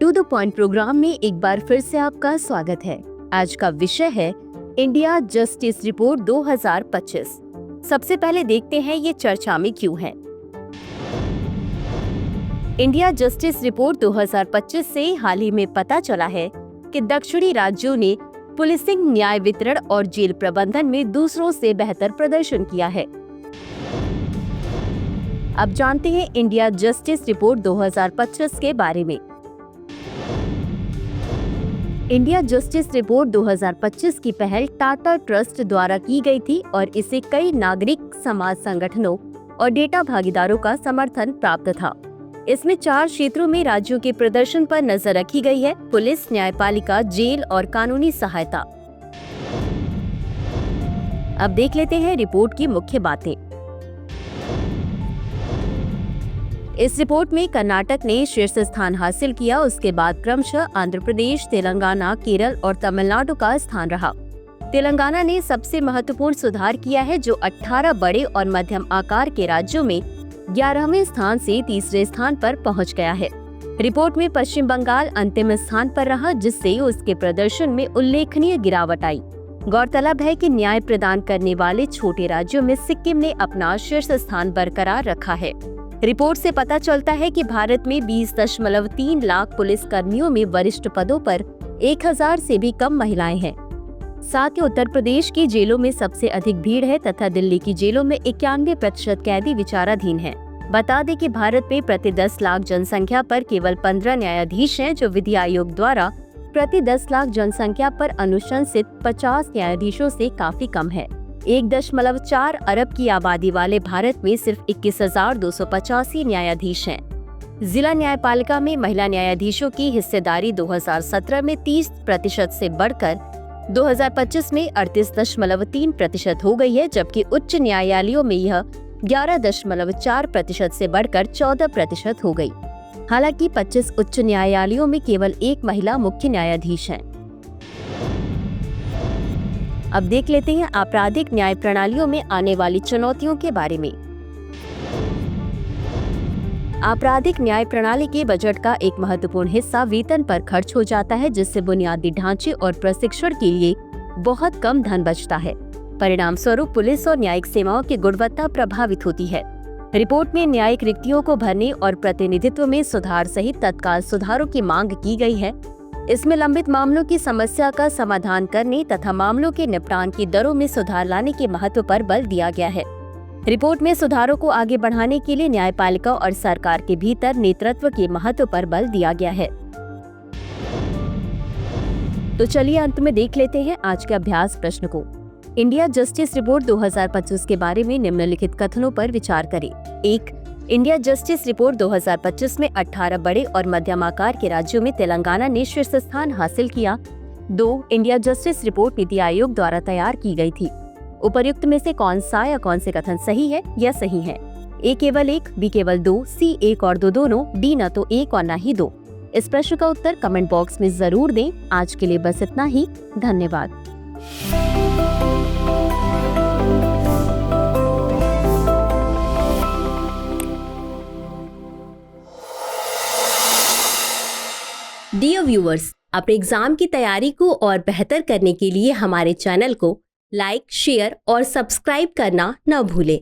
To the point programme में एक बार फिर से आपका स्वागत है। आज का विषय है इंडिया जस्टिस रिपोर्ट 2025। सबसे पहले देखते हैं ये चर्चा में क्यों है। इंडिया जस्टिस रिपोर्ट 2025 से हाल ही में पता चला है कि दक्षिणी राज्यों ने पुलिसिंग, न्याय वितरण और जेल प्रबंधन में दूसरों से बेहतर प्रदर्शन किया है। अब जानते हैं इंडिया जस्टिस रिपोर्ट 2025 के बारे में। इंडिया जस्टिस रिपोर्ट 2025 की पहल टाटा ट्रस्ट द्वारा की गई थी और इसे कई नागरिक समाज संगठनों और डेटा भागीदारों का समर्थन प्राप्त था। इसमें 4 क्षेत्रों में राज्यों के प्रदर्शन पर नजर रखी गई है: पुलिस, न्यायपालिका, जेल और कानूनी सहायता। अब देख लेते हैं रिपोर्ट की मुख्य बातें। इस रिपोर्ट में कर्नाटक ने शीर्ष स्थान हासिल किया, उसके बाद क्रमशः आंध्र प्रदेश, तेलंगाना, केरल और तमिलनाडु का स्थान रहा। तेलंगाना ने सबसे महत्वपूर्ण सुधार किया है, जो 18 बड़े और मध्यम आकार के राज्यों में 11वें स्थान से तीसरे स्थान पर पहुंच गया है। रिपोर्ट में पश्चिम बंगाल अंतिम स्थान पर रहा, जिससे उसके प्रदर्शन में उल्लेखनीय गिरावट आई। गौरतलब है कि न्याय प्रदान करने वाले छोटे राज्यों में सिक्किम ने अपना शीर्ष स्थान बरकरार रखा है। रिपोर्ट से पता चलता है कि भारत में 20.3 लाख पुलिस कर्मियों में वरिष्ठ पदों पर 1000 से भी कम महिलाएं हैं। साथ ही उत्तर प्रदेश की जेलों में सबसे अधिक भीड़ है तथा दिल्ली की जेलों में 91% कैदी विचाराधीन हैं। बता दें कि भारत में प्रति 10 लाख जनसंख्या पर केवल 15 न्यायाधीश हैं, जो विधि आयोग द्वारा प्रति 10 लाख जनसंख्या पर अनुशंसित 50 न्यायाधीशों से काफी कम है। 1.4 अरब की आबादी वाले भारत में सिर्फ 21,285 न्यायाधीश हैं। जिला न्यायपालिका में महिला न्यायाधीशों की हिस्सेदारी 2017 में 30% से बढ़कर 2025 में 38.3% हो गई है, जबकि उच्च न्यायालयों में यह 11.4% से बढ़कर 14% हो गई। हालांकि 25 उच्च न्यायालयों में केवल 1 महिला मुख्य न्यायाधीश हैं। अब देख लेते हैं आपराधिक न्याय प्रणालियों में आने वाली चुनौतियों के बारे में। आपराधिक न्याय प्रणाली के बजट का एक महत्वपूर्ण हिस्सा वेतन पर खर्च हो जाता है, जिससे बुनियादी ढांचे और प्रशिक्षण के लिए बहुत कम धन बचता है। परिणाम स्वरूप पुलिस और न्यायिक सेवाओं की गुणवत्ता प्रभावित होती है। रिपोर्ट में न्यायिक रिक्तियों को भरने और प्रतिनिधित्व में सुधार सहित तत्काल सुधारों की मांग की गई है। इसमें लंबित मामलों की समस्या का समाधान करने तथा मामलों के निपटान की दरों में सुधार लाने के महत्व पर बल दिया गया है। रिपोर्ट में सुधारों को आगे बढ़ाने के लिए न्यायपालिका और सरकार के भीतर नेतृत्व के महत्व पर बल दिया गया है। तो चलिए अंत में देख लेते हैं आज के अभ्यास प्रश्न को। इंडिया जस्टिस रिपोर्ट 2025 के बारे में निम्नलिखित कथनों पर विचार करें। 1. इंडिया जस्टिस रिपोर्ट 2025 में 18 बड़े और मध्यम आकार के राज्यों में तेलंगाना ने शीर्ष स्थान हासिल किया। 2. India justice report NITI Aayog द्वारा तैयार की गई थी। उपर्युक्त में से कौन सा या कौन से कथन सही है या सही है? ए केवल 1, बी केवल 2, सी 1 और 2 दोनों, डी न तो 1 और न ही 2। इस प्रश्न का उत्तर कमेंट बॉक्स में जरूर दें। आज के लिए बस इतना ही। धन्यवाद। डियर व्यूअर्स, अपने एग्जाम की तैयारी को और बेहतर करने के लिए हमारे चैनल को लाइक, शेयर और सब्सक्राइब करना न भूलें।